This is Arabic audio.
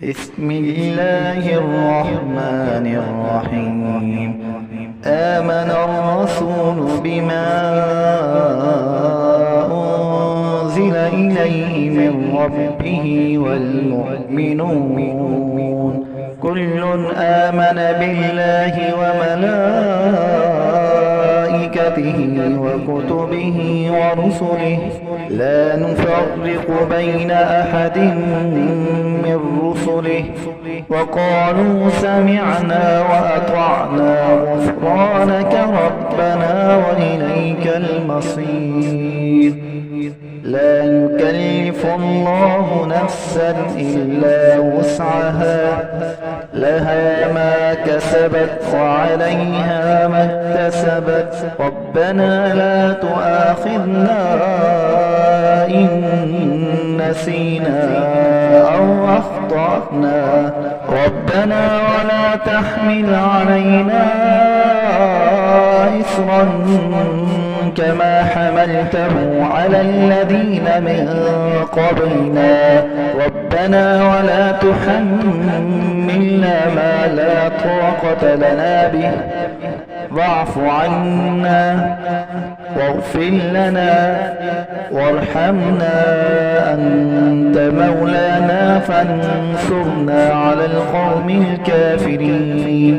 بسم الله الرحمن الرحيم. آمن الرسول بما أنزل إليه من ربه والمؤمنون كل آمن بالله وملائكته وكتبه ورسله لا نفرق بين أحد من رسله وقالوا سمعنا وأطعنا غفرانك ربنا وإليك المصير. لا يكلف الله نفسا إلا وسعها لها ما كسبت وعليها ما اكتسبت ربنا لا تؤاخذنا إن نسينا أو أخطأنا ربنا ولا تحمل علينا إصرا كما حملته على الذين من قبلنا ربنا ولا تحملنا ما لا طاقة لنا به واعف عنا واغفر لنا وارحمنا أنت مولانا فانصرنا على القوم الكافرين.